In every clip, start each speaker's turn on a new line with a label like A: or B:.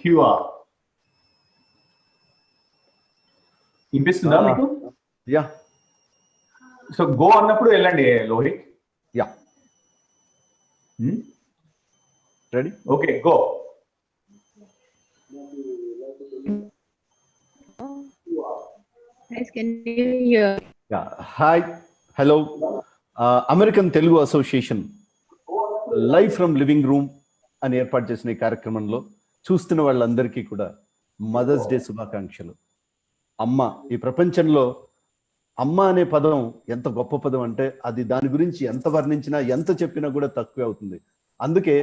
A: క్యూఆ వినిపిస్తుందా మీకు?
B: Yeah.
A: So go అన్నప్పుడు వెళ్ళండి Lohith.
B: Yeah, ready?
A: Okay, go.
B: Hi, hello. American Telugu association live from living room అని ఏర్పాటు చేసిన ఈ కార్యక్రమంలో చూస్తున్న వాళ్ళందరికీ కూడా మదర్స్ డే శుభాకాంక్షలు. అమ్మ, ఈ ప్రపంచంలో అమ్మ అనే పదం ఎంత గొప్ప పదం అంటే అది దాని గురించి ఎంత వర్ణించినా ఎంత చెప్పినా కూడా తక్కువే అవుతుంది. అందుకే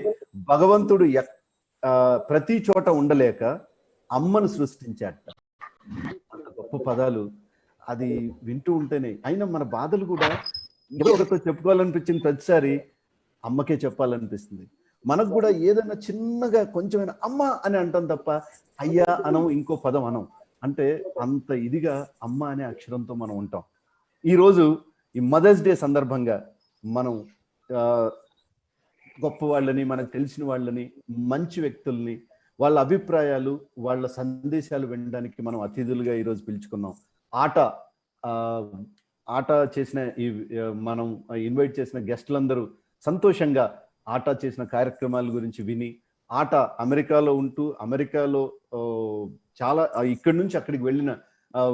B: భగవంతుడు ప్రతి చోట ఉండలేక అమ్మను సృష్టించాట. అంత గొప్ప పదాలు, అది వింటూ ఉంటేనే. అయినా మన బాధలు కూడా ఏదో ఒకరితో చెప్పుకోవాలనిపించిన ప్రతిసారి అమ్మకే చెప్పాలనిపిస్తుంది. మనకు కూడా ఏదైనా చిన్నగా కొంచెమైనా అమ్మ అని అంటాం తప్ప అయ్యా అనం, ఇంకో పదం అనం. అంటే అంత ఇదిగా అమ్మ అనే అక్షరంతో మనం ఉంటాం. ఈరోజు ఈ మదర్స్ డే సందర్భంగా మనం గొప్ప వాళ్ళని, మనకు తెలిసిన వాళ్ళని, మంచి వ్యక్తుల్ని, వాళ్ళ అభిప్రాయాలు, వాళ్ళ సందేశాలు వినడానికి మనం అతిథులుగా ఈరోజు పిలుచుకున్నాం. ఆట చేసిన ఈ మనం ఇన్వైట్ చేసిన గెస్టులందరూ సంతోషంగా ఆట చేసిన కార్యక్రమాల గురించి విని, ఆట అమెరికాలో ఉంటూ అమెరికాలో చాలా ఇక్కడి నుంచి అక్కడికి వెళ్ళిన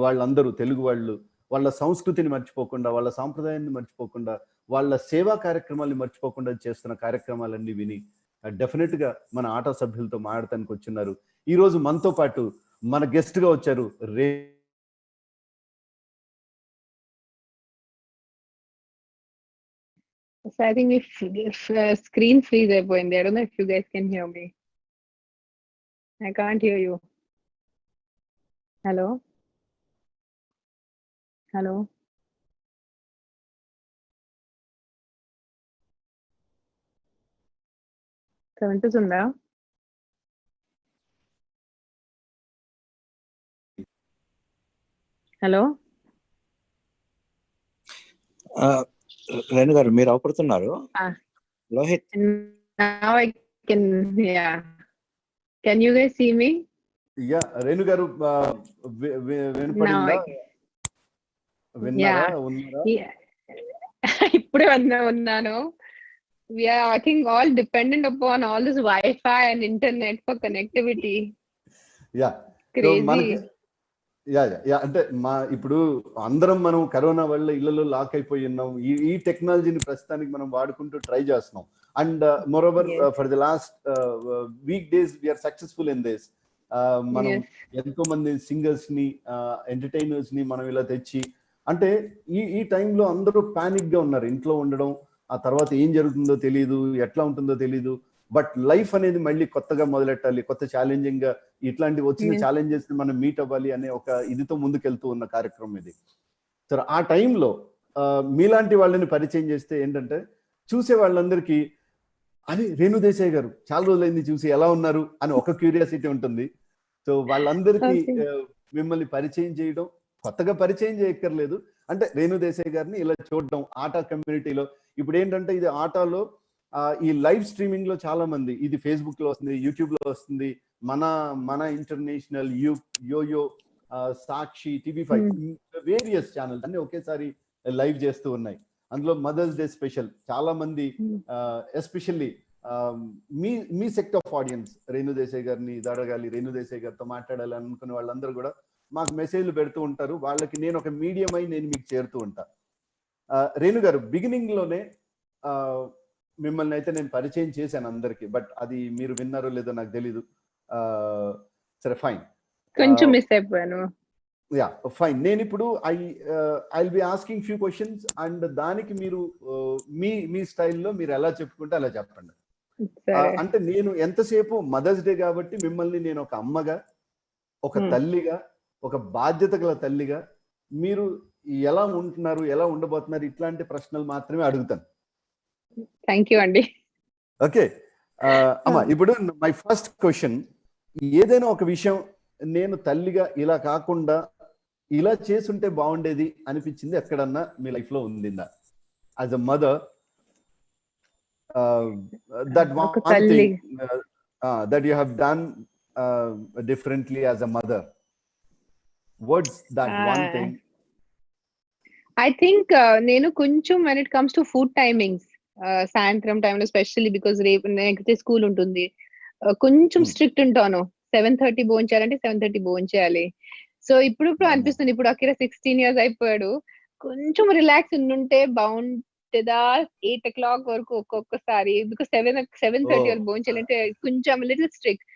B: వాళ్ళందరూ తెలుగు వాళ్ళు వాళ్ళ సంస్కృతిని మర్చిపోకుండా, వాళ్ళ సాంప్రదాయాన్ని మర్చిపోకుండా, వాళ్ళ సేవా కార్యక్రమాలను మర్చిపోకుండా చేస్తున్న కార్యక్రమాలన్నీ విని డెఫినెట్ గా మన ఆట సభ్యులతో మాట్లాడటానికి వచ్చున్నారు. ఈ రోజు మనతో పాటు మన గెస్ట్ గా వచ్చారు
C: So I think if screen freeze అయిపోయింది. I don't know if you guys can hear me. I can't hear you. Hello? Hello? వినిపిస్తుందా? హలో
D: రేణు గారు, మీరు అవపడుతున్నారు. Lohith,
C: now I can, yeah. Can you guys see me?
B: Yeah, Renu garu వినపడిందా? విన్నారా? ఉన్నారా?
C: ఇప్పుడే ఉన్నాను. We are, I think, all dependent upon all this Wi-Fi and internet for connectivity.
B: Yeah,
C: Crazy.
B: అంటే ఇప్పుడు అందరం మనం కరోనా వల్ల ఇళ్లలో లాక్ అయిపోయి ఉన్నాం. ఈ టెక్నాలజీని ప్రస్తుతానికి మనం వాడుకుంటూ ట్రై చేస్తున్నాం. And moreover for the last week days we're successful in this. మనం ఎంతో మంది సింగర్స్ ని, ఎంటర్టైనర్స్ ని మనం ఇలా తెచ్చి, అంటే ఈ టైంలో అందరూ పానిక్ గా ఉన్నారు. ఇంట్లో ఉండడం, ఆ తర్వాత ఏం జరుగుతుందో తెలియదు, ఎట్లా ఉంటుందో తెలియదు. బట్ లైఫ్ అనేది మళ్ళీ కొత్తగా మొదలెట్టాలి, కొత్త ఛాలెంజింగ్ గా ఇట్లాంటి వచ్చిన ఛాలెంజెస్ ని మనం మీట్ అవ్వాలి అనే ఒక ఇదితో ముందుకెళ్తూ ఉన్న కార్యక్రమం ఇది. సరే, ఆ టైంలో మీలాంటి వాళ్ళని పరిచయం చేస్తే ఏంటంటే చూసే వాళ్ళందరికీ అరే రేణు దేశాయ్ గారు చాలా రోజులైంది చూసి, ఎలా ఉన్నారు అని ఒక క్యూరియాసిటీ ఉంటుంది. సో వాళ్ళందరికీ మిమ్మల్ని పరిచయం చేయడం, కొత్తగా పరిచయం చేయక్కర్లేదు, అంటే రేణు దేశాయ్ గారిని ఇలా చూడడం ఆట కమ్యూనిటీలో. ఇప్పుడు ఏంటంటే ఇది ఆటలో ఈ లైవ్ స్ట్రీమింగ్ లో చాలా మంది, ఇది ఫేస్బుక్ లో వస్తుంది, యూట్యూబ్ లో వస్తుంది, మన ఇంటర్నేషనల్ యోయో, సాక్షి, TV5 వేరియస్ ఛానల్స్ అన్ని ఒకేసారి లైవ్ చేస్తూ ఉన్నాయి. అందులో మదర్స్ డే స్పెషల్ చాలా మంది, especially me sect of audience Renu Desai గారిని ఇది అడగాలి, రేణు దేశాయ్ గారితో మాట్లాడాలి అనుకునే వాళ్ళందరూ కూడా మాకు మెసేజ్లు పెడుతూ ఉంటారు. వాళ్ళకి నేను ఒక మీడియం అయి నేను మీకు చేరుతూ ఉంటా. రేణు గారు, బిగినింగ్ లోనే మిమ్మల్ని అయితే నేను పరిచయం చేశాను అందరికి, బట్ అది మీరు విన్నారో లేదో నాకు తెలీదు. సరే, ఫైన్,
C: కొంచెం మిస్ అయిపోయాను.
B: Yeah, fine. నేను ఇప్పుడు I will be asking few questions and దానికి మీరు మీ స్టైల్లో మీరు ఎలా చెప్పుకుంటే అలా చెప్పండి. అంటే నేను ఎంతసేపు మదర్స్ డే కాబట్టి మిమ్మల్ని నేను ఒక అమ్మగా, ఒక తల్లిగా, ఒక బాధ్యత గల తల్లిగా మీరు ఎలా ఉంటున్నారు, ఎలా ఉండబోతున్నారు, ఇట్లాంటి ప్రశ్నలు మాత్రమే అడుగుతాను.
C: థ్యాంక్ యూ అండి.
B: ఓకే అమ్మా, ఇప్పుడు మై ఫస్ట్ క్వశ్చన్, ఏదైనా ఒక విషయం నేను తల్లిగా ఇలా కాకుండా ఇలా చేసుంటే బాగుండేది అనిపించింది ఎక్కడన్నా మీ లైఫ్ లో ఉందిందా? యాజ్ అ మదర్ that
C: ఒక
B: one
C: తల్లి
B: thing that you have done differently as a mother? What's that one thing?
C: I think నేను కొంచెం when it comes to food timings, సాయంత్రం టైంలో స్పెషల్లీ బికాస్ రేపు నెక్స్ట్ డే స్కూల్ ఉంటుంది, కొంచెం strict ఉంటాను. 7:30 భోంచేయాలంటే 7:30 భోంచేయాలి. సో ఇప్పుడు అనిపిస్తుంది, ఇప్పుడు అక్కడ 16 years అయిపోయాడు, కొంచెం రిలాక్స్ ఉండుంటే బాగుంటుందా 8 o'clock వరకు ఒక్కొక్కసారి, బికాస్ 7:30 వరకు భోంచేయాలంటే కొంచెం little strict.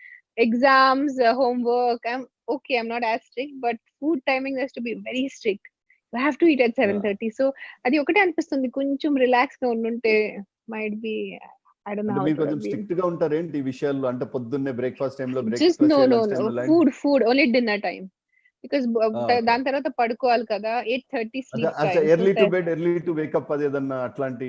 C: Exams, homework, I'm not as strict, but food timing has to be very strict. You have to eat at 7:30. So అది ఒకటే అనిపిస్తుంది, కొంచెం రిలాక్స్ గా ఉండుంటే might be, I don't know how
B: మీరు
C: it would
B: కొంచెం
C: have been.
B: Strict గా ఉంటారేంటి ఈ విషయాల్లో? అంటే పొద్దున్నే బ్రేక్ఫాస్ట్ టైం లో
C: Just
B: breakfast
C: no. Food only dinner time, because దాని తర్వాత పడుకోవాలి కదా. 8:30 sleep time.
B: Early to bed early to wake up అది ఏదన్నా అట్లాంటి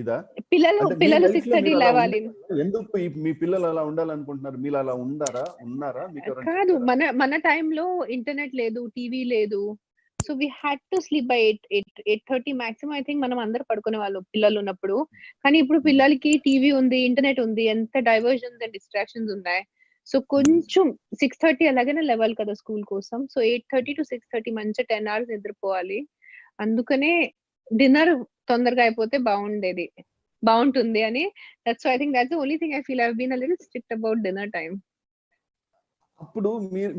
B: ఇదా?
C: పిల్లలు
B: అంటే మీ life లో
C: 6:30
B: మీరు అలా
C: లేవాలి.
B: ఎందుకు మీ పిల్లలు అలా ఉండాలనుకుంటున్నారు? మీరు అలా ఉన్నారా? మీకు ఎవరైనా
C: కాదు,
B: చెప్పారా?
C: మన టైంలో ఇంటర్నెట్ లేదు, టీవీ లేదు. So we had to sleep by 8:30 maximum. I think మనం అందరు పడుకునే వాళ్ళు పిల్లలు ఉన్నప్పుడు. కానీ ఇప్పుడు పిల్లలకి టీవీ ఉంది, ఇంటర్నెట్ ఉంది, ఎంత డైవర్షన్స్ అండ్ డిస్ట్రాక్షన్స్ ఉన్నాయి. సో కొంచెం 6:30 అలాగనే లెవెల్ కదా స్కూల్ కోసం. సో 8:30 to 6:30 మంచి 10 hours నిద్రపోవాలి. అందుకనే డిన్నర్ తొందరగా అయిపోతే బాగుంటుంది అని. That's I think that's the only thing I feel I have been a little strict about dinner time.
B: అప్పుడు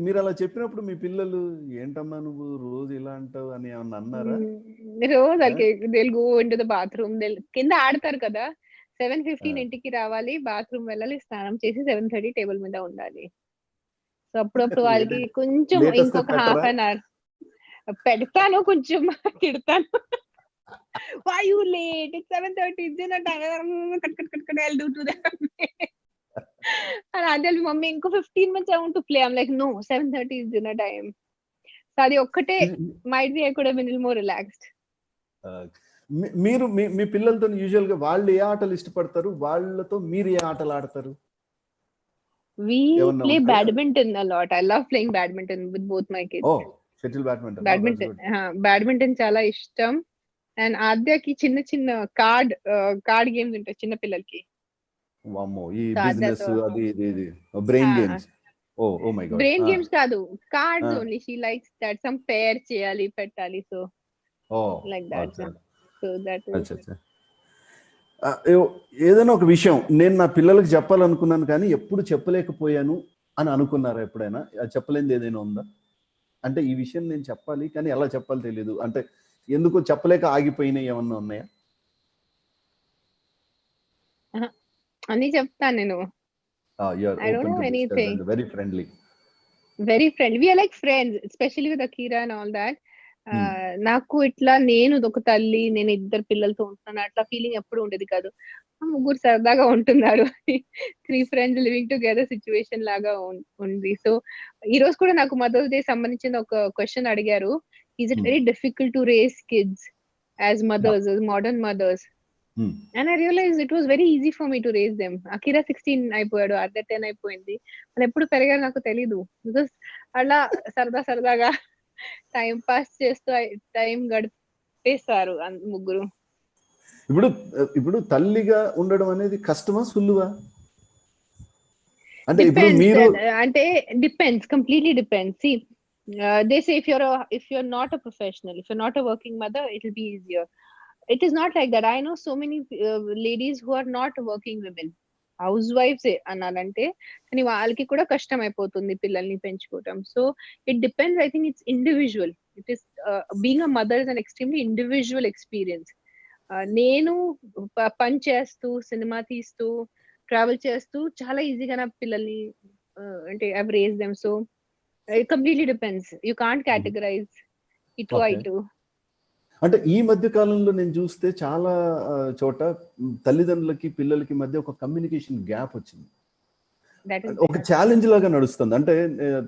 B: మీరు అలా చెప్పినప్పుడు మీ పిల్లలు ఏంటమ్మా నువ్వు రోజు ఇలా అంటావు అని ఏమన్నా అన్నారా?
C: రోజు they'll go into the bathroom, కింద ఆడతారు కదా. 7:15 ఇంటికి రావాలి, బాత్రూమ్ వెళ్ళాలి, స్నానం చేసి 7:30 టేబుల్ మీద ఉండాలి. సో అప్పుడప్పుడు వాళ్ళకి కొంచెం ఇంకొక హాఫ్ అన్ అవర్ పెడతాను, కొంచెం తిడతాను. Why you late? It's 7:30. Dinner time. Cut. I'll do to them. And I tell mummy, inko 15 minutes I want to play. I'm like, no, 7:30 is dinner time. So adi okkate might be I could have been a little more relaxed.
B: మీరు మీ పిల్లలతో usual గా వాళ్ళు ఏ ఆటలు ఇష్టపడతారు? వాళ్ళతో మీరు ఏ ఆటలు ఆడతారు?
C: We play badminton a lot. I love playing badminton with both my kids.
B: Oh, shuttle badminton.
C: Badminton చాలా ఇష్టం. అండ్ ఆద్యకి చిన్న కార్డ్ గేమ్స్ ఉంటాయి చిన్న పిల్లలకి.
B: వామ్మో, ఈ బిజినెస్ అది ఇది brain games. Oh my God.
C: Brain games కాదు, cards only. She likes that, some pair చేయాలి, పెట్టాలి. So like that. So that
B: ఏదైనా ఒక విషయం నేను నా పిల్లలకు చెప్పాలనుకున్నాను కానీ ఎప్పుడు చెప్పలేకపోయాను అని అనుకున్నారా ఎప్పుడైనా? చెప్పలేనిది ఏదైనా ఉందా? అంటే ఈ విషయం నేను చెప్పాలి కానీ ఎలా చెప్పాలి తెలియదు, అంటే ఎందుకు చెప్పలేక ఆగిపోయినాయి ఏమన్నా ఉన్నాయా?
C: అన్ని చెప్తాను నేను. I don't know anything.
B: Very friendly.
C: We are like friends, especially with Akira and all that. నాకు ఇట్లా నేను ఒక తల్లి, నేను ఇద్దరు పిల్లలతో ఉంటున్నాను అట్లా ఫీలింగ్ ఎప్పుడు ఉండేది కాదు. ముగ్గురు సరదాగా ఉంటున్నారు, 3 friends లివింగ్ టుగెదర్ సిచ్యువేషన్ లాగా ఉంది. సో ఈ రోజు కూడా నాకు మదర్స్ డే సంబంధించిన ఒక క్వశ్చన్ అడిగారు. Is it very difficult to raise kids as mothers, as modern mothers? And I realized it was very easy for me to raise them. Akira 16 అయిపోయాడు, అదే 10 అయిపోయింది. వాళ్ళు ఎప్పుడు పెరిగారు నాకు తెలీదు. బికాస్ అలా సరదాగా టైం పాస్ చేస్తూ టైం గడిపేశారు ముగ్గురు.
B: ఇప్పుడు తల్లిగా ఉండడం అనేది కష్టమా సులువా? అంటే ఇప్పుడు మీరు
C: అంటే depends, completely depends. See, they say if you're not a professional, if you're not a working mother, it will be easier. It is not like that. I know so many ladies who are not working women, housewives అనాలంటే, కానీ వాళ్ళకి కూడా కష్టం అయిపోతుంది పిల్లల్ని పెంచుకోవటం. So it depends. I think it's individual. It is being a mother is an extremely individual experience. నేను పని చేస్తూ, సినిమా తీస్తూ, ట్రావెల్ చేస్తూ చాలా ఈజీగా నా పిల్లల్ని అంటే I've raised them. So it completely depends. You can't categorize it right.
B: అంటే ఈ మధ్య కాలంలో నేను చూస్తే చాలా చోట తల్లిదండ్రులకి పిల్లలకి మధ్య ఒక కమ్యూనికేషన్ గ్యాప్ వచ్చింది. ఒక ఛాలెంజ్ లాగా నడుస్తుంది. అంటే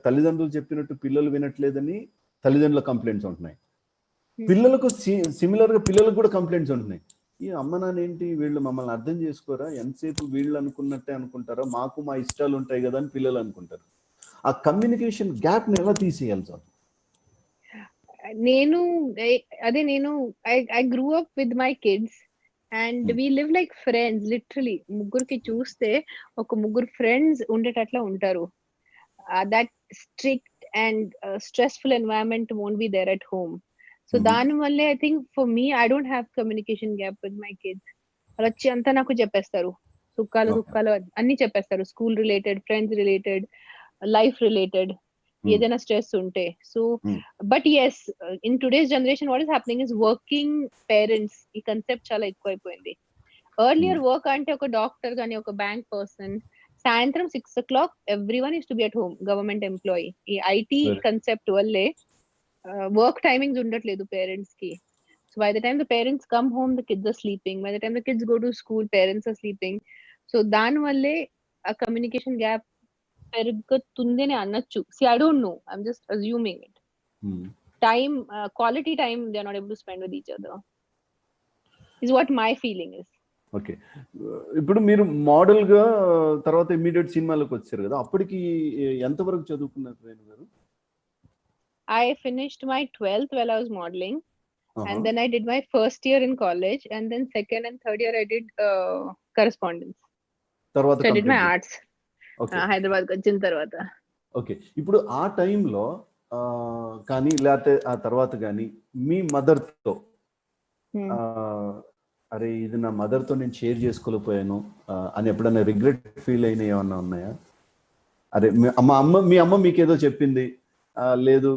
B: తల్లిదండ్రులు చెప్పినట్టు పిల్లలు వినట్లేదని తల్లిదండ్రుల కంప్లైంట్స్ ఉంటున్నాయి. పిల్లలకు సిమిలర్ గా పిల్లలకు కూడా కంప్లైంట్స్ ఉంటున్నాయి. ఈ అమ్మ నాన్న ఏంటి వీళ్ళు మమ్మల్ని అర్థం చేసుకోరా, ఎంతసేపు వీళ్ళు అనుకున్నట్టే అనుకుంటారా, మాకు మా ఇష్టాలు ఉంటాయి కదా అని పిల్లలు అనుకుంటారు. ఆ కమ్యూనికేషన్ గ్యాప్ ని ఎలా తీసేయాలి సార్? నేను
C: I grew up with my kids and we live like friends literally. ముగ్గురికి చూస్తే ఒక ముగ్గురు ఫ్రెండ్స్ ఉండేటట్లా ఉంటారు. That strict and stressful environment won't be there at home. So దాని వల్లే I think for me I don't have communication gap with my kids. వాళ్ళు వచ్చి అంతా నాకు చెప్పేస్తారు, సుఖాలు అన్ని చెప్పేస్తారు, school related, friends related, life related, ఏదైనా స్ట్రెస్ ఉంటే. So but yes, in today's generation what is happening is working parents ఈ కన్సెప్ట్ చాలా ఎక్కువైపోయింది. ఎర్లియర్ వర్క్ అంటే ఒక డాక్టర్ గానీ ఒక బ్యాంక్ పర్సన్ సాయంత్రం 6 o'clock everyone is to be at home, government employee. ఈ ఐటీ కన్సెప్ట్ వల్లే వర్క్ టైమింగ్స్ ఉండట్లేదు పేరెంట్స్ కి. So by the time the parents come home, the kids are sleeping. By the time the kids go to school, parents are sleeping. So దాని వల్లే ఆ communication gap పెరుగుతుంది అని అనొచ్చు. See, I don't know. I'm just assuming it. Time, quality time, they are not able to spend with each other. Is what my feeling is.
B: Okay, ఇప్పుడు మీరు model గా తర్వాత ఇమ్మీడియట్ సినిమాలకు వచ్చారు కదా, అప్పటికి ఎంతవరకు చదువుకున్నారు రేణు గారు?
C: I finished my 12th while I was modeling. And then I did my first year in college, and then second and third year I did correspondence.
B: తర్వాత
C: So I did my arts. Hyderabad వచ్చిన తర్వాత.
B: Okay, ఇప్పుడు ఆ టైంలో కానీ లేకపోతే ఆ తర్వాత కానీ మీ మదర్ తో అరే ఇది నా మదర్ తో నేను షేర్ చేసుకోలేకపోయాను అని ఎప్పుడైనా రిగ్రెట్ ఫీల్ అయినా ఏమన్నా ఉన్నాయా? అరే మీ అమ్మ మీకేదో చెప్పింది, లేదు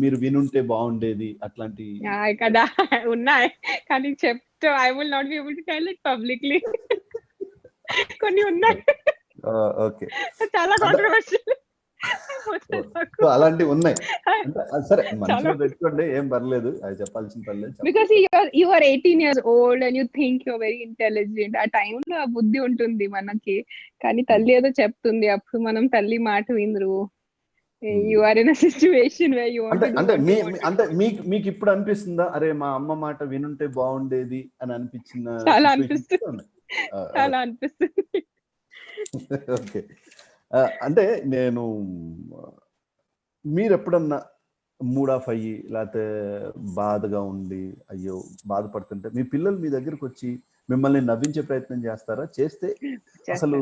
B: మీరు వినుంటే బాగుండేది అట్లాంటి
C: కదా ఉన్నాయి, కానీ చెప్తే I will not be able to tell it publicly. కొన్ని ఉన్నాయి.
B: ఓకే,
C: చాలా కాంట్రోవర్షియల్
B: అలాంటివి ఉన్నాయి. సరే మనసులో పెట్టుకోండి, ఏం పర్లేదు, అది చెప్పాల్సిన పర్లేదు.
C: Because you are 18 years old and you think you are very intelligent. ఆ టైంలో ఆ బుద్ధి ఉంటుంది మనకి, కానీ తల్లి ఏదో చెప్తుంది, అప్పుడు మనం తల్లి మాట వినరు. You are in a situation where you want to do
B: అంటే మీకు ఇప్పుడు అనిపిస్తుందా, అరే మా అమ్మ మాట వినుంటే బాగుండేది అని అనిపించిన?
C: చాలా అనిపిస్తుంది, చాలా అనిపిస్తుంది.
B: ఓకే, అంటే మీరు ఎప్పుడన్నా మూడ్ ఆఫ్ అయ్యి లేకపోతే బాధగా ఉండి అయ్యో బాధపడుతుంటే మీ పిల్లలు మీ దగ్గరకు వచ్చి మిమ్మల్ని నవ్వించే ప్రయత్నం చేస్తారా? చేస్తే అసలు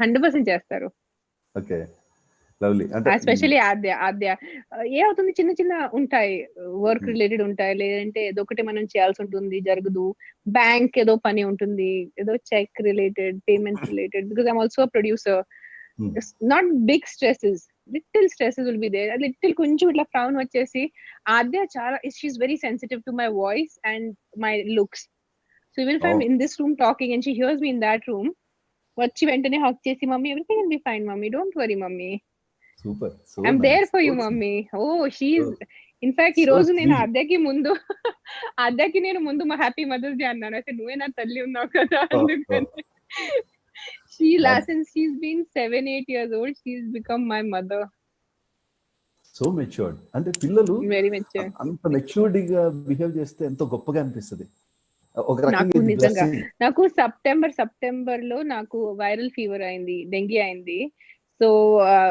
C: 100% చేస్తారు.
B: Okay, lovely. అంటే
C: ఎస్పెషల్లీ ఆద్య ఏమవుతుంది, చిన్న చిన్న ఉంటాయి, వర్క్ రిలేటెడ్ ఉంటాయి, లేదంటే ఏదో ఒకటి మనం చేయాల్సి ఉంటుంది, జరగదు. బ్యాంక్ ఏదో పని ఉంటుంది, ఏదో check related, payments related. Because I'm also producer, not big stresses, little stresses will be there. Little కొంచెం ఇట్లా ఫ్రౌన్ వచ్చేసి, ఆద్య చాలా she is very sensitive to my voice and my looks. So even if I'm in this room talking and she hears me in that room, వచ్చి వెంటనే hug చేసి, mummy everything will be fine mummy, don't worry mummy,
B: super,
C: I'm there for you mummy. Oh she is in fact ఈ రోజు నేను ఆద్యకి నేను ముందు మా happy mother's day అన్నాను. అయితే నువ్వే నా తల్లి ఉన్నావు కదా అందుకని. Since she's been 7-8 years old, she's become my mother.
B: So matured. అంటే పిల్లలు
C: వెరీ మెచ్యూర్డ్,
B: అంత మెచ్యూర్డ్గా బిహేవ్ చేస్తే ఎంతో గొప్పగా అనిపిస్తుంది.
C: నాకు నిజంగా నాకు సెప్టెంబర్ లో నాకు వైరల్ ఫీవర్ అయింది, డెంగీ అయింది. సో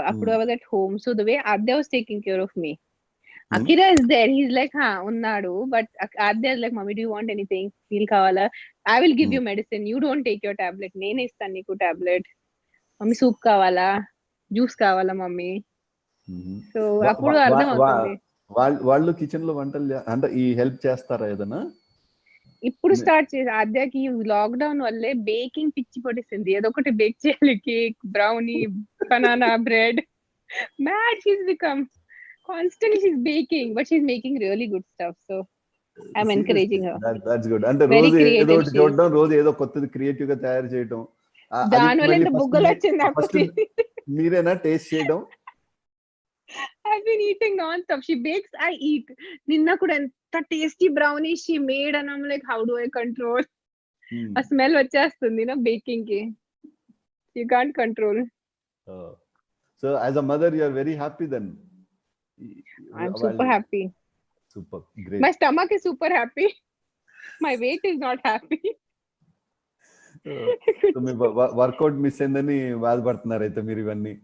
C: అప్పుడు I was at home. So the way Adya was taking care of me, Akira is there, he's like ఉన్నాడు, but Adya is like, mommy do you want anything, feel kavala, I will give you medicine, you don't take your tablet, nene istanu neeku tablet, mommy soup kavala, juice kavala mommy. So appudu ardham avutundi.
B: వాళ్ళు kitchen లో వంటలు అంటే ఈ help చేస్తారా ఏదైనా?
C: ఇప్పుడు start చేసి ఆద్యకి lockdown వల్లే బేకింగ్ పిచ్చి పట్టేసింది. ఏదో ఒకటి బేక్ చేయాలి, cake, brownie, banana bread, mad she's become constantly she's baking, but she's making really good stuff. So I'm encouraging her.
B: That's good. అంటే రోజు ఏదో ఒకటి చూడడం, రోజు ఏదో కొత్తది క్రియేటివ్ గా తయారు చేయడం,
C: దానివల్ల ఎంత బుగ్గలు వచ్చింది.
B: మీరేనా టేస్ట్ చేయడం?
C: I've been eating non-stop. She bakes, I eat. Ninna kuda enta tasty brownies she made, and I'm like, how do I control? A smell vachestundi na baking ki. You can't control.
B: So as a mother, you are very happy then?
C: I'm super happy.
B: Super, great.
C: My stomach is super happy. My weight is not happy.
B: So me workout miss ayindani baadhapadtunnaru aithe meer ivanni.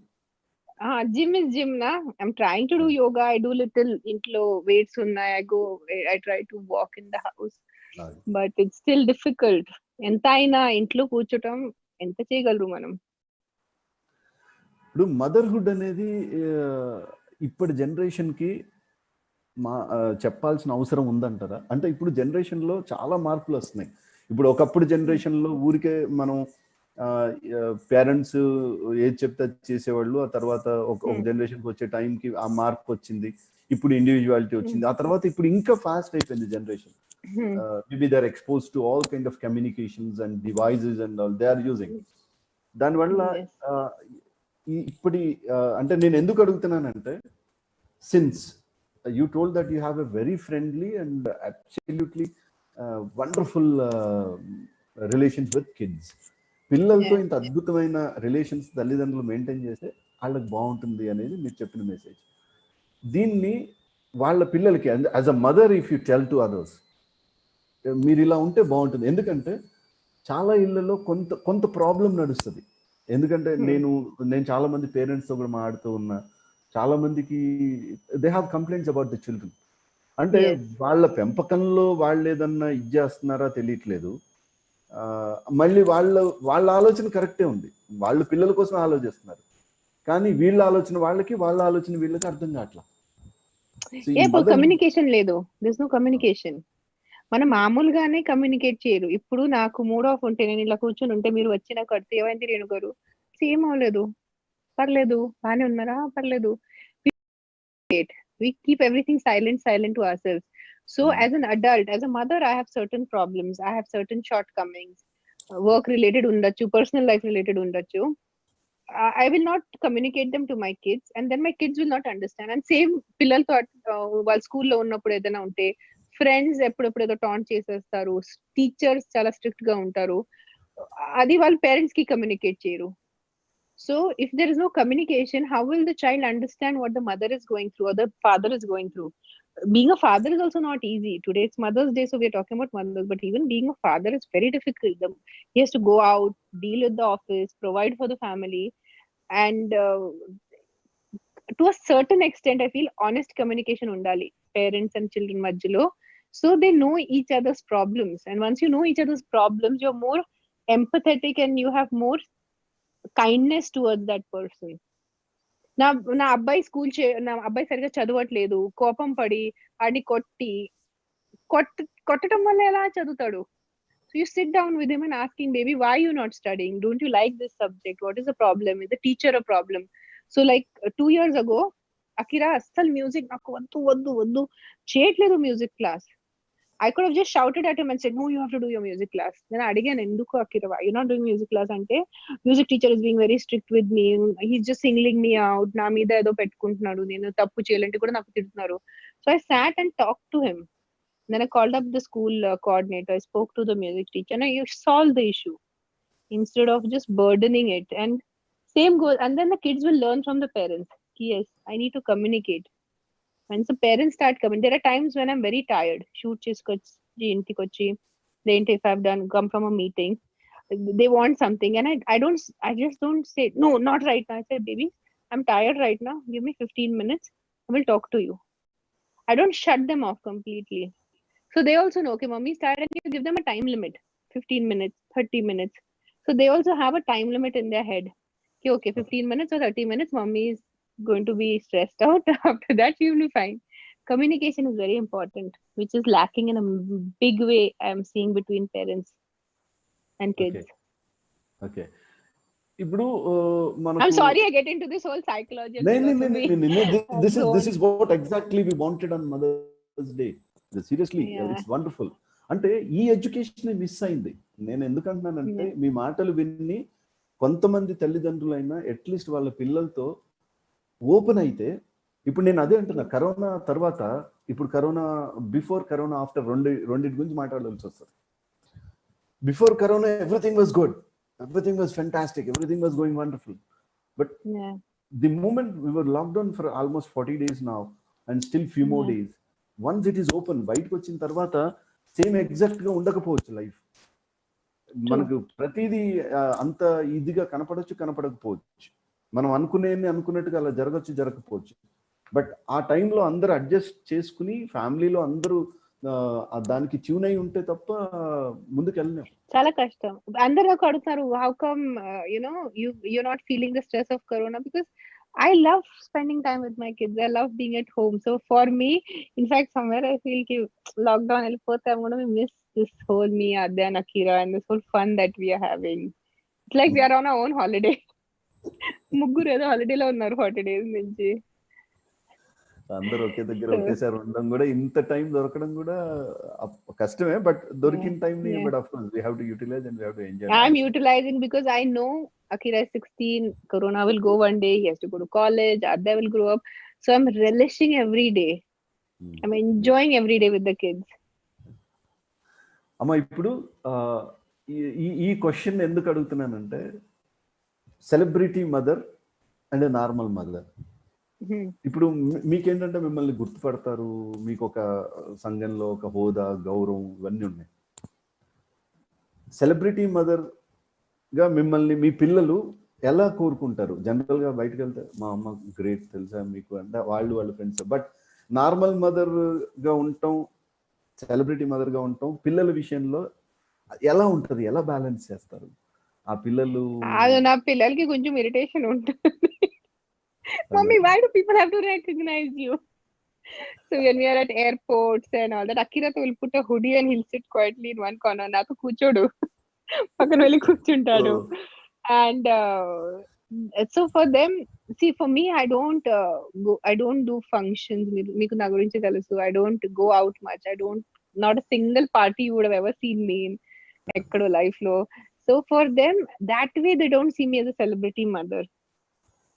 C: Gym is gym na. I'm trying to do yoga. I do little intlo weights unnai. I try to walk in the house. But it's still difficult. ఎంత అయినా ఇంట్లో కూర్చోటం ఎంత చేయగలరు మనం?
B: ఇప్పుడు motherhood అనేది ఇప్పటి generation కి చెప్పాల్సిన అవసరం ఉందంటారా? అంటే ఇప్పుడు జనరేషన్ లో చాలా మార్పులు వస్తున్నాయి. ఇప్పుడు ఒకప్పుడు జనరేషన్ లో ఊరికే మనం పేరెంట్స్ ఏది చెప్తే చేసేవాళ్ళు. ఆ తర్వాత ఒక జనరేషన్ కి వచ్చే టైంకి ఆ మార్పు వచ్చింది. ఇప్పుడు ఇండివిజువాలిటీ వచ్చింది. ఆ తర్వాత ఇప్పుడు ఇంకా ఫాస్ట్ అయిపోయింది generation. Maybe they are expose to all kind of communications and devices and all they are using. దానివల్ల ఇప్పటి అంటే నేను ఎందుకు అడుగుతున్నానంటే, since you told that you have a very friendly and absolutely wonderful relations with kids. పిల్లలతో ఇంత అద్భుతమైన relations తల్లిదండ్రులు మెయింటైన్ చేస్తే వాళ్ళకి బాగుంటుంది అనేది మీరు చెప్పిన మెసేజ్. దీన్ని వాళ్ళ పిల్లలకి as a mother if you tell to others, మీరు ఇలా ఉంటే బాగుంటుంది. ఎందుకంటే చాలా ఇళ్లలో కొంత ప్రాబ్లం నడుస్తుంది. ఎందుకంటే నేను చాలా మంది పేరెంట్స్తో కూడా మాట్లాడుతూ ఉన్నా. చాలా మందికి they have complaints about the children. అంటే వాళ్ళ పెంపకంలో వాళ్ళు ఏదన్నా ఇది చేస్తున్నారా తెలియట్లేదు. మళ్ళీ వాళ్ళ ఆలోచన కరెక్టే ఉంది, వాళ్ళు పిల్లల కోసం ఆలోచిస్తున్నారు. కానీ వీళ్ళ ఆలోచన వాళ్ళకి, వాళ్ళ ఆలోచన వీళ్ళకి అర్థం కావట్లా.
C: కమ్యూనికేషన్ లేదు. This no communication. మనం మామూలుగానే కమ్యూనికేట్ చేయరు. ఇప్పుడు నాకు మూడ్ ఆఫ్ ఉంటే నేను ఇలా కూర్చొని ఉంటే మీరు వచ్చి నాకు అడితే ఏమైంది రేణు గారు, సేమ్ అవ్వలేదు, పర్లేదు, బాగానే ఉన్నారా, పర్లేదు. We keep everything silent to ourselves. So as an adult, as a mother, I have certain problems, I have certain shortcomings, work related undachu, personal life related undachu. I will not communicate them to my kids, and then my kids will not understand. And same పిల్లలతో వాళ్ళ స్కూల్లో ఉన్నప్పుడు ఏదైనా ఉంటే friends ఎప్పుడెప్పుడు ఏదో taunt చేసేస్తారు, teachers చాలా స్ట్రిక్ట్ గా ఉంటారు, అది వాళ్ళ పేరెంట్స్ కి కమ్యూనికేట్ చేయరు. So if there is no communication, how will the child understand what the mother is going through or the father is going through? Being a father is also not easy. Today it's Mother's Day, so we are talking about mothers, but even being a father is very difficult. He has to go out, deal with the office, provide for the family, and to a certain extent, I feel honest communication undali parents and children madhyalo, so they know each other's problems. And once you know each other's problems, you're more empathetic and you have more kindness towards that person. నా అబ్బాయి నా అబ్బాయి సరిగా చదవట్లేదు, కోపం పడి ఆడిని కొట్టడం వల్ల ఎలా చదువుతాడు? So you sit down with him and asking, baby, why are you not studying? Don't you like this subject? What is the problem? Is the teacher a problem? So like 2 years ago, Akira asal music నాకు వద్దు చేయట్లేదు music class. I could have just shouted at him and said, no, you have to do your music class. Then again, enduku Akira, why you're not doing music class? Ante music teacher is being very strict with me. He's just singling me out. Na meeda edo pettukuntunnadu. Nenu tappu cheyalante kuda naaku tidtunaru. So I sat and talked to him. Then I called up the school coordinator. I spoke to the music teacher and I solved the issue instead of just burdening it. And same goes. And then the kids will learn from the parents. Yes, I need to communicate. When the parents start coming, there are times when I'm very tired. Shoot chesukochi intiki vachi, then if I've come from a meeting, they want something and I just don't say no, not right now. I say, baby, I'm tired right now, give me 15 minutes, I will talk to you. I don't shut them off completely. So they also know, okay, mommy is tired, and you give them a time limit, 15 minutes, 30 minutes. So they also have a time limit in their head. Okay, 15 minutes or 30 minutes, mommy is going to be stressed out. After that you will be fine. Communication is very important, which is lacking in a big way, I am seeing, between parents and kids.
B: Okay. ఇప్పుడు మనకు
C: I'm sorry I get into this whole psychology.
B: This is what exactly we wanted on Mother's Day. Seriously, it's wonderful. అంటే ఈ education miss అయింది. నేను ఎందుకంటున్నానంటే మీ మాటలు విని కొంతమంది తల్లిదండ్రులైనా అట్లీస్ట్ వాళ్ళ పిల్లలతో ఓపెన్ అయితే, ఇప్పుడు నేను అదే అంటున్నా, కరోనా తర్వాత, ఇప్పుడు కరోనా బిఫోర్, కరోనా ఆఫ్టర్, రెండింటి గురించి మాట్లాడాల్సి వస్తుంది. Before corona everything was good, everything was fantastic, everything was going wonderful, but the moment we were locked down for almost 40 days now and still few more days, once it is open, బయటకు వచ్చిన తర్వాత same exact గా ఉండకపోవచ్చు life. మనకు ప్రతిదీ అంత ఇదిగా కనపడకపోవచ్చు, మనం అనుకున్నట్టుగా అలా జరగకపోవచ్చు. బట్ ఆ టైంలో అందరూ అడ్జస్ట్ చేసుకుని, ఫ్యామిలీలో అందరూ దానికి ట్యూన్ అయి ఉంటే తప్ప ముందుకు వెళ్ళలేం.
C: చాలా కష్టం. అందరూ నాకు అడుగుతారు, how come you're not feeling the stress of corona? Because I love spending time with my kids. I love being at home. So for me, in fact, somewhere I feel ki lockdown వెళ్ళిపోతే I'm going to miss this whole me, Adya and Akira, and this whole fun that we are having. It's like we are on our own holiday. ముగ్గురు ఏదో హాలిడేలో ఉన్నారు 40 days నుంచి.
B: అందరూ ఒకే దగ్గర ఒకేసారి ఉండడం కూడా, ఇంత టైం దొరకడం కూడా కష్టమే. బట్ దొరికిన టైం ని but of course we have to utilize and we have to enjoy.
C: I'm utilizing because I know Akira is 16, corona will go one day, he has to go to college, Adya will grow up. So I'm relishing every day. I'm enjoying every day with the kids.
B: అమ్మ, ఇప్పుడు ఈ question ఎందుకు అడుగుతున్నానంటే, celebrity mother and normal mother, ఇప్పుడు మీకేంటంటే మిమ్మల్ని గుర్తుపడతారు, మీకు ఒక సంఘంలో ఒక హోదా, గౌరవం ఇవన్నీ ఉన్నాయి. సెలబ్రిటీ మదర్ గా మిమ్మల్ని మీ పిల్లలు ఎలా కోరుకుంటారు? జనరల్ గా బయటకు వెళ్తే మా అమ్మ గ్రేట్ తెలుసా మీకు అంటే వాళ్ళ ఫ్రెండ్స్. బట్ నార్మల్ మదర్ గా ఉంటాం, సెలబ్రిటీ మదర్ గా ఉంటాం, పిల్లల విషయంలో ఎలా ఉంటది? ఎలా బ్యాలెన్స్ చేస్తారు ఆ పిల్లలు?
C: నా పిల్లలకి కొంచెం ఇరిటేషన్ ఉంటుంది. Mommy, why do people have to recognize you? So when we are at airports and all that, Akira will put a hoodie and he'll sit quietly in one corner. Nato కూర్చోడు, పక్కన వెళ్ళి కూర్చుంటాడు. And so for them, see, for me, I don't do functions. మీకు నా గురించి తెలుసు. I don't go out much. Not a single party you would have ever seen me in ఎక్కడో life లో. So for them, that way they don't see me as a celebrity mother.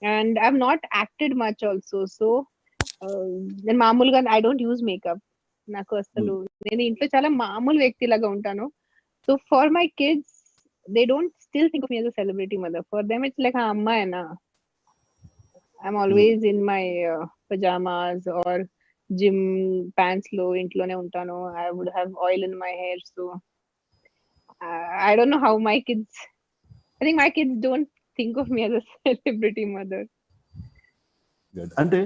C: And I've not acted much also. So నేను మామూలుగా I don't use makeup. నాకు అసలు నేను ఇంట్లో చాలా మామూలు వ్యక్తిలాగా ఉంటాను. So for my kids, they don't still think of me as a celebrity mother. For them, it's like amma hai na. I'm always in my pajamas or gym pants lo intlone untanu. I would have oil in my hair. So I don't know how my kids, I think my kids don't think of me as a celebrity mother.
B: అంటే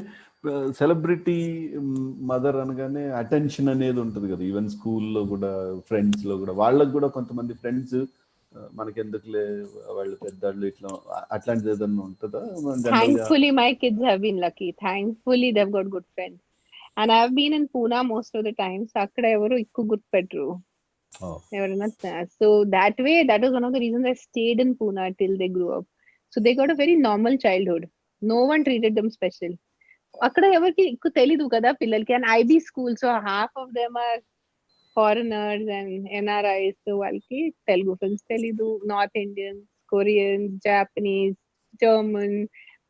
B: celebrity mother అనగానే attention అనేది ఉంటుంది కదా. Even స్కూల్లో కూడా, friends లో కూడా, వాళ్ళకి కూడా కొంతమంది ఫ్రెండ్స్ మనకెందుకులే వాళ్ళు పెద్దవాళ్ళు ఇట్లా, అట్లాంటిది ఏదన్నా ఉంటుందా?
C: Thankfully my kids have been lucky. Thankfully they've got good friends. And I've been in Pune most of the time. So అక్కడ ఎవరు ఎక్కువ గుర్తుపెట్టరు ఎవరైనా. So that way, that was one of the reasons I stayed in Pune till they grew up. So they got a very normal childhood. No one treated them special. అక్కడ ఎవరికి ఎక్కువ తెలీదు కదా పిల్లలకి. And IB school, so half of them are foreigners and NRIs. So వాళ్ళకి Telugu films తెలీదు, North Indians, Koreans, Japanese, German,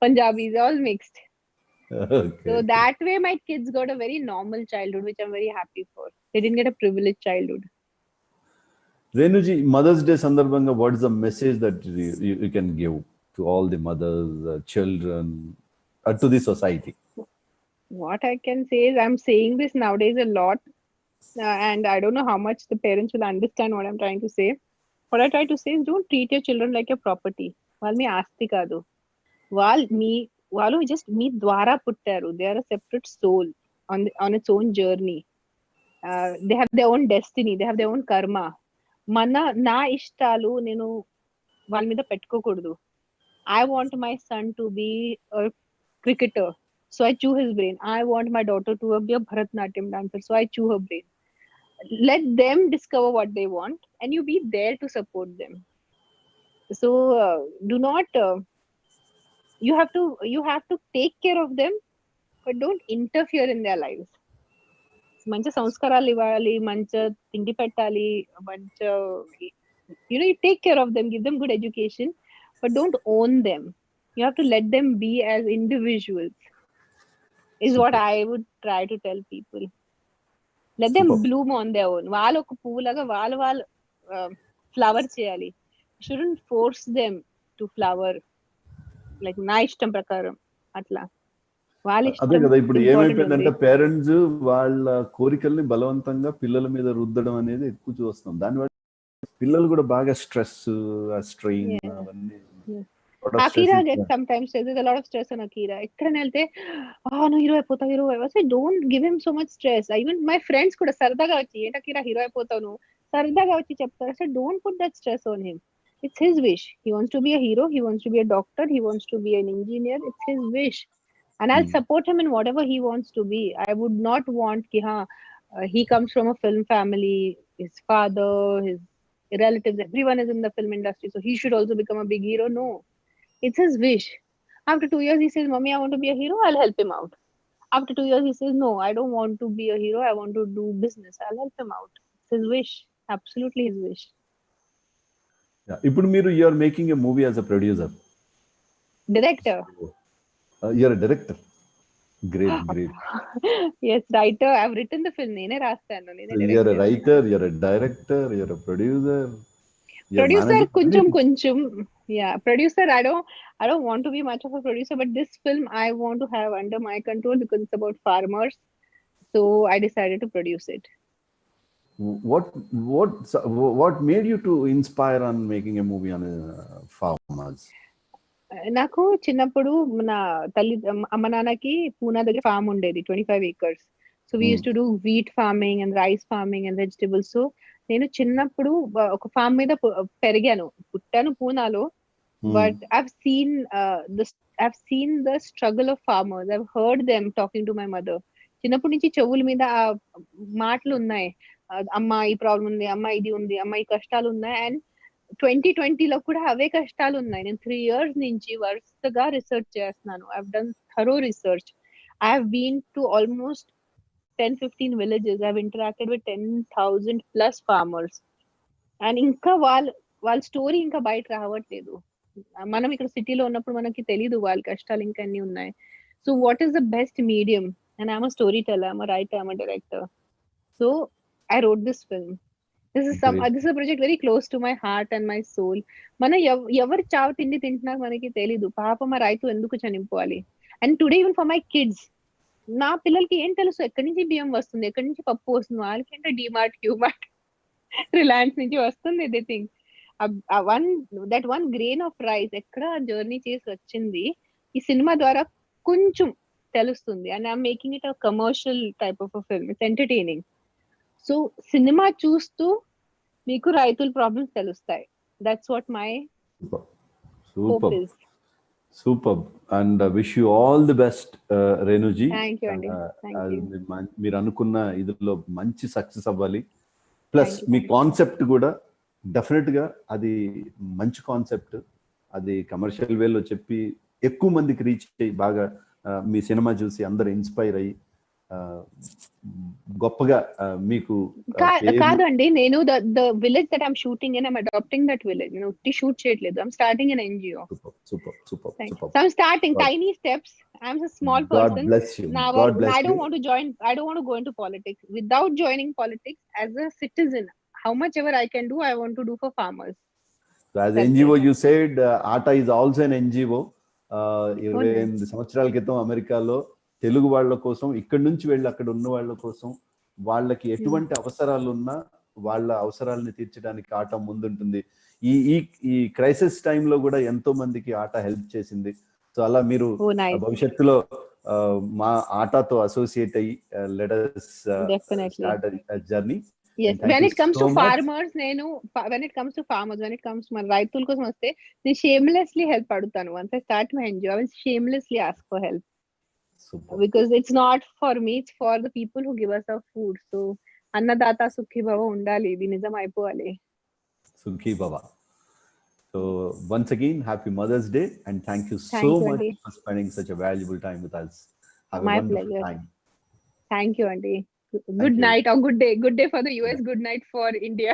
C: Punjabis, all mixed.
B: Okay.
C: So that way my kids got a very normal childhood, which I'm very happy for. They didn't get a privileged childhood.
B: Renuji, Mother's Day సందర్భంగా what is the message that you can give to all the mothers, children, to the society?
C: What I can say is, I'm saying this nowadays a lot, and I don't know how much the parents will understand what I'm trying to say. What I try to say is, don't treat your children like your property. వాళ్ళు మీ ఆస్తి కాదు. వాళ్ళు just మీ ద్వారా పుట్టారు. They are a separate soul on its own journey. They have their own destiny. They have their own karma. నా ఇష్టాలు నేను వాళ్ళ మీద పెట్టుకోకూడదు. I want my son to be a cricketer, so I chew his brain. I want my daughter to be a Bharatanatyam dancer, so I chew her brain. Let them discover what they want, and you be there to support them. So do not. You have to take care of them, but don't interfere in their lives. మంచి సంస్కారాలు ఇవ్వాలి, మంచి తిండి పెట్టాలి, మంచి you take care of them, give them good education, but don't own them. You have to let them be as individuals, is what I would try to tell people. Let them bloom on their own. వాళ్ళు ఒక పువ్వులాగా వాళ్ళు flower చేయాలి. Shouldn't force them to flower like నా ఇష్టం ప్రకారం అట్లా.
B: అదే కదా, ఇప్పుడు ఏమైపోయిందంటే పేరెంట్స్ వాళ్ళ కోరికల్ని బలవంతంగా పిల్లల మీద రుద్దడం అనేది ఎక్కువ చూస్తున్నాం. దానివల్ల పిల్లలు కూడా బాగా స్ట్రెస్, స్ట్రెయిన్ అవన్నీ
C: Akira gets sometimes stress. There's a lot of stress on Akira. ఎక్కడైనా వెళ్తే నువ్వు హీరో అయిపోతావు హీరో అయిపోతావు. Don't give him so much stress. Even my friends కూడా సరదాగా వచ్చి ఏంటి అకీరా హీరో అయిపోతావు నువ్వు సరదాగా వచ్చి చెప్తారు. So don't put that stress on him. It's his wish. He wants to be a hero. He wants to be a doctor. He wants to be an engineer. It's his wish. And I'll support him in whatever he wants to be. I would not want ki he comes from a film family. His father, his relatives, everyone is in the film industry. So he should also become a big hero. No. It's his wish. After 2 years, he says, Mommy, I want to be a hero. I'll help him out. After 2 years, he says, no, I don't want to be a hero. I want to do business. I'll help him out. It's his wish. Absolutely his wish.
B: ఇప్పుడు మీరు are making a movie as a producer,
C: Director.
B: You're a director. Great.
C: Yes, writer. I've written the film. నేనే రాస్తాను.
B: You're a writer, you're a director, you're a producer.
C: Producer కొంచెం. Yeah, producer. I don't want to be much of a producer, but this film I want to have under my control because it's about farmers. So I decided to produce it.
B: What made you to inspire on making a movie on farmers?
C: నాకు చిన్నప్పుడు నా అమ్మ నాన్నకి పూనా దగ్గర form ఉండేది 25 acres. So we used to do wheat farming and rice farming and vegetables. So నేను చిన్నప్పుడు ఒక ఫార్మ్ మీద పెరిగాను, పుట్టాను పూనాలో. But I've seen the struggle of farmers. I've heard them talking to my mother. చిన్నప్పటి నుంచి చెవుల మీద ఆ మాటలు ఉన్నాయి. అమ్మ ఈ ప్రాబ్లం ఉంది, అమ్మ ఇది ఉంది, అమ్మ ఈ కష్టాలు ఉన్నాయి. అండ్ 2020లో కూడా అవే కష్టాలు ఉన్నాయి. నేను 3 years నుంచి వరుసగా రీసెర్చ్ చేస్తున్నాను. I've done thorough research. I have been to almost 10-15 villages. I've interacted with 10,000 plus farmers. And ఇంకా వాళ్ళ స్టోరీ ఇంకా బయట రావట్లేదు. మనం ఇక్కడ సిటీలో ఉన్నప్పుడు మనకి తెలీదు వాళ్ళ కష్టాలు ఇంకా అన్ని ఉన్నాయి. So what is the best medium? And I'm a story teller, I'm a writer, I'm a director. So I wrote this film. This is a project very close to my heart and my soul. మన ఎవరు చావు తిండి తింటున్నా మనకి తెలీదు. పాపం ఆ రైతు ఎందుకు చనిపోవాలి? And today even for my kids, నా పిల్లలకి ఏం తెలుసు ఎక్కడి నుంచి బియ్యం వస్తుంది, ఎక్కడి నుంచి పప్పు వస్తుంది? వాళ్ళకి ఏంటో డిమార్ట్, క్యూమార్ట్, రిలయన్స్ నుంచి వస్తుంది. They think that one grain of rice ఎక్కడ జర్నీ చేసి వచ్చింది ఈ సినిమా ద్వారా కొంచెం తెలుస్తుంది. And I'm making it a commercial type of a film. It's entertaining. So cinema చూస్తూ మీకు రైతుల ప్రాబ్లమ్స్ తెలుస్తాయి. That's what my hope is.
B: Super. And wish you all the best Renuji.
C: Thank you అండి.
B: మీరు అనుకున్న ఇదిలో మంచి సక్సెస్ అవ్వాలి. ప్లస్ మీ కాన్సెప్ట్ కూడా డెఫినెట్ గా అది మంచి కాన్సెప్ట్. అది కమర్షియల్ వేలో చెప్పి ఎక్కువ మందికి రీచ్ అయ్యి బాగా మీ సినిమా చూసి అందరు ఇన్స్పైర్ అయ్యి గొప్పగా మీకు
C: కాదండి. నేను the village that I'm shooting in, I'm adapting that village. నేను ఉట్టి షూట్ చేయట్లేదు. I'm starting in NGO.
B: Super.
C: So I'm starting tiny steps. I'm a small person.
B: God bless you.
C: Now I don't want to go into politics. Without joining politics, as a citizen, how much ever I can do, I want to do for farmers.
B: So as NGO, you said ATA is also an NGO. 28 సంవత్సరాల క్రితం అమెరికాలో తెలుగు వాళ్ళ కోసం ఇక్కడి నుంచి వెళ్ళి అక్కడ ఉన్న వాళ్ళ కోసం వాళ్ళకి ఎటువంటి అవసరాలు ఉన్నా వాళ్ళ అవసరాలని తీర్చడానికి ఆట ముందుంటుంది. ఈ క్రైసిస్ టైంలో కూడా ఎంతో మందికి ఆట హెల్ప్ చేసింది. సో అలా మీరు భవిష్యత్తులో మా ఆటతో అసోసియేట్ అయ్యి let us start a journey.
C: Yes, when it comes to farmers, when it comes to my రైతుల కోసం వస్తే నేను shamelessly help అడుగుతాను. Once I start my NGO, I will shamelessly ask for help. Super. Because it's not for me, it's for the people who give us our food. So అన్నదాత సుఖీ భవ ఉండాలి. ఇది నిజం అయిపోవాలి.
B: సుఖీ భవ. So once again, happy Mother's Day and thank you so much for spending such a valuable time with us. Have a wonderful time.
C: Thank you, Andy. Good night or good day. Good day for the US, good night for India.